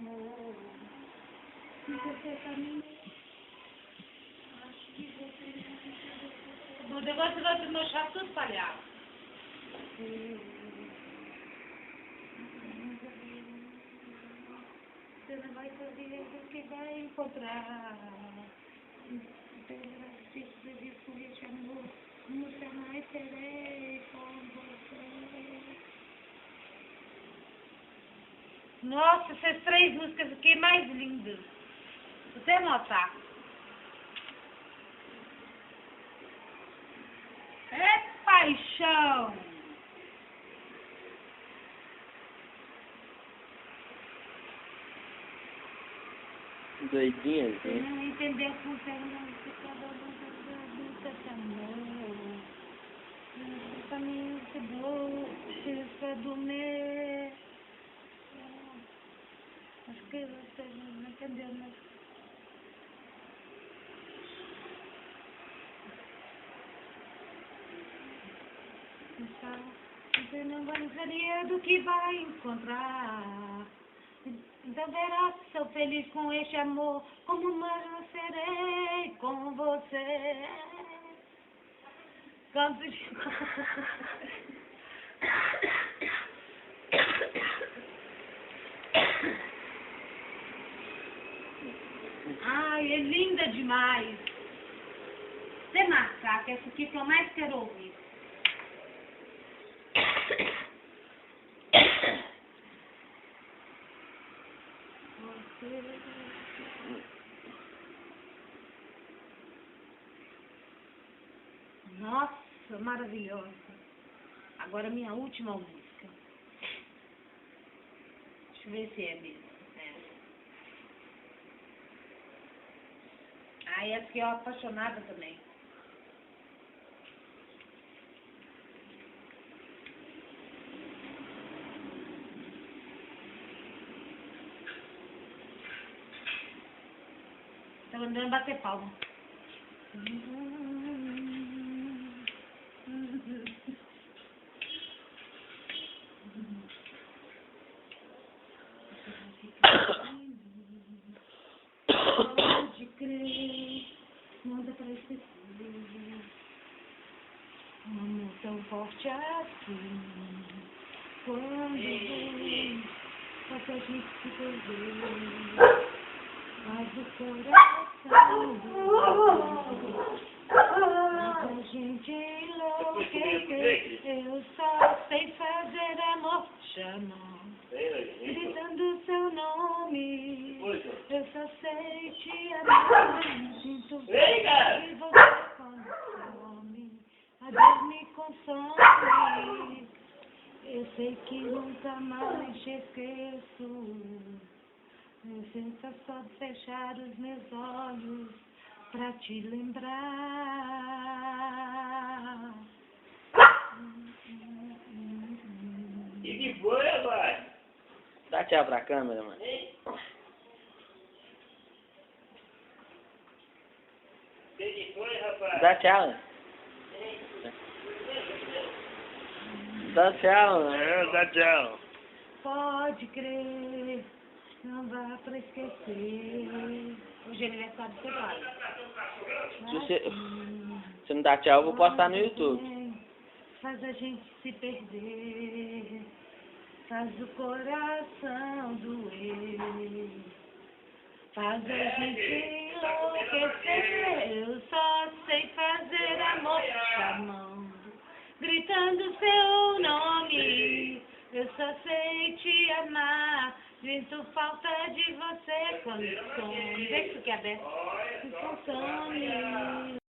amor. E você também. Acho que você não. O negócio vai desmanchar tudo, palhaço. Você não vai saber o que vai encontrar. Se escrever por esse amor, nunca mais serei com você. Nossa, essas 3 músicas aqui mais lindas. Vou até anotar. É paixão. Doidinha, Você assim. não entendeu com Fernando, que cada um se amou. O caminho que dou, se do meu. Acho que você não entendeu, mas... Então, você não vai saber do que vai encontrar. Então verá que sou feliz com este amor, como mais eu serei com você. Canto de... Ai, é linda demais. Você marcar, que essa aqui que eu mais quero ouvir. Nossa, maravilhosa. Agora minha última música. Deixa eu ver se é mesmo. Ah, essa aqui é apaixonada também. Tá mandando bater palma. Pode crer, não dá pra esquecer. Um amor tão forte assim. Quando vem, faz a gente se perder. Faz o coração doer. Faz a gente enlouquecer. Eu só sei fazer amor chamando. Gritando seu nome, eu só sei te amar. Sinto falta de você quando some. A dor me consome. Eu sei que nunca mais te esqueço. Eu sinto só de fechar os meus olhos pra te lembrar. E que foi, rapaz? Dá tchau pra câmera, mano. Que foi, rapaz? Dá tchau. Dá tchau, mano. Dá tchau. Pode crer, não dá pra esquecer. Hoje é aniversário do seu pai. Se não dá tchau, eu vou postar no YouTube. Faz a gente se perder, faz o coração doer, faz a gente enlouquecer. Eu só sei fazer amor chamando, gritando seu nome. Eu só sei te amar, sinto falta de você quando some. Vê se tu quer ver. Consome.